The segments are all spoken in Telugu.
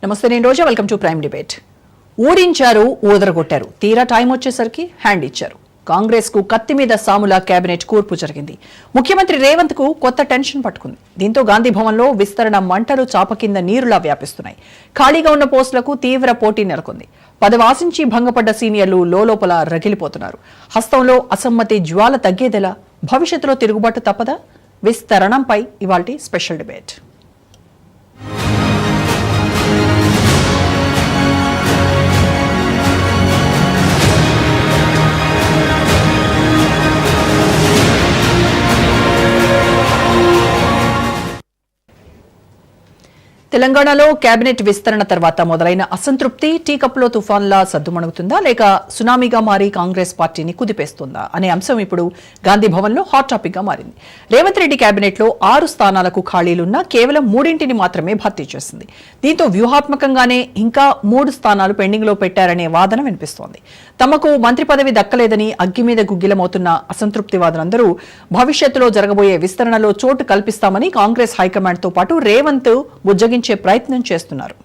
నమస్తే, నేను Roja. Welcome to prime debate. ఊడించారు, ఊదరగొట్టారు, తీరా టైం వచ్చేసరికి హ్యాండ్ ఇచ్చారు. కాంగ్రెస్ కు కత్తి మీద సాముల కేబినెట్ కూర్పు జరిగింది. ముఖ్యమంత్రి రేవంత్ కు కొత్త టెన్షన్ పట్టుకుంది. దీంతో గాంధీ భవన్ లో విస్తరణ మంటలు చాప కింద నీరులా వ్యాపిస్తున్నాయి. ఖాళీగా ఉన్న పోస్టులకు తీవ్ర పోటీ నెలకొంది. పదవి ఆశించి భంగపడ్డ సీనియర్లు లోలోపల రగిలిపోతున్నారు. హస్తంలో అసమ్మతి జ్వాల తగ్గేదెలా? భవిష్యత్తులో తిరుగుబాటు తప్పదా? విస్తరణంపై ఇవాల్టి స్పెషల్ డిబేట్. తెలంగాణలో కేబినెట్ విస్తరణ తర్వాత మొదలైన అసంతృప్తి టీ కప్లో తుఫాన్లా సద్దుమణుగుతుందా, లేక సునామీగా మారి కాంగ్రెస్ పార్టీని కుదిపేస్తుందా అనే అంశం ఇప్పుడు గాంధీ భవన్ లో హాట్ టాపిక్ గా మారింది. రేవంత్ రెడ్డి కేబినెట్ లో 6 స్థానాలకు ఖాళీలున్నా కేవలం 3 మాత్రమే భర్తీ చేసింది. దీంతో వ్యూహాత్మకంగానే ఇంకా 3 స్థానాలు పెండింగ్ లో పెట్టారనే వాదన వినిపిస్తోంది. తమకు మంత్రి పదవి దక్కలేదని అగ్గి మీద గుగ్గిలమవుతున్న అసంతృప్తివాదులందరూ భవిష్యత్తులో జరగబోయే విస్తరణలో చోటు కల్పిస్తామని కాంగ్రెస్ హైకమాండ్ తో పాటు రేవంత్ బుజ్జగించే ప్రయత్నం చేస్తున్నారు.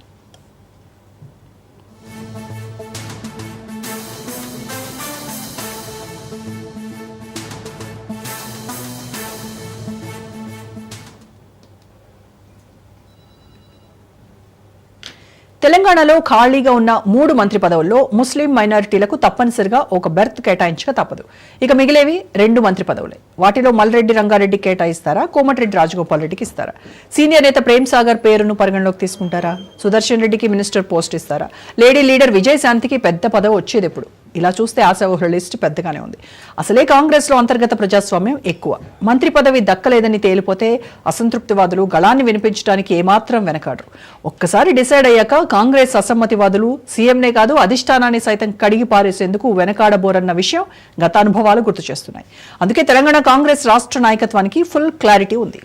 తెలంగాణలో ఖాళీగా ఉన్న 3 మంత్రి పదవుల్లో ముస్లిం మైనారిటీలకు తప్పనిసరిగా ఒక బెర్త్ కేటాయించక తప్పదు. ఇక మిగిలేవి 2 మంత్రి పదవులే. వాటిలో మల్రెడ్డి రంగారెడ్డి కేటాయిస్తారా, కోమటిరెడ్డి రాజగోపాల్ రెడ్డికి ఇస్తారా? సీనియర్ నేత ప్రేమ్ సాగర్ పేరును పరిగణలోకి తీసుకుంటారా? సుదర్శన్ రెడ్డికి మినిస్టర్ పోస్ట్ ఇస్తారా? లేడీ లీడర్ విజయశాంతికి పెద్ద పదవి వచ్చేది ఎప్పుడు? ఇలా చూస్తే ఆశావహుల లిస్ట్ పెద్దగానే ఉంది. అసలే కాంగ్రెస్ లో అంతర్గత ప్రజాస్వామ్యం ఎక్కువ. మంత్రి పదవి దక్కలేదని తేలిపోతే అసంతృప్తివాదులు గళాన్ని వినిపించడానికి ఏమాత్రం వెనకాడరు. ఒక్కసారి డిసైడ్ అయ్యాక కాంగ్రెస్ అసమ్మతివాదులు సీఎంనే కాదు అధిష్టానాన్ని సైతం కడిగి పారేసేందుకు వెనకాడబోరన్న విషయం గత అనుభవాలు గుర్తు చేస్తున్నాయి. అందుకే తెలంగాణ కాంగ్రెస్ రాష్ట్ర నాయకత్వానికి ఫుల్ క్లారిటీ ఉంది.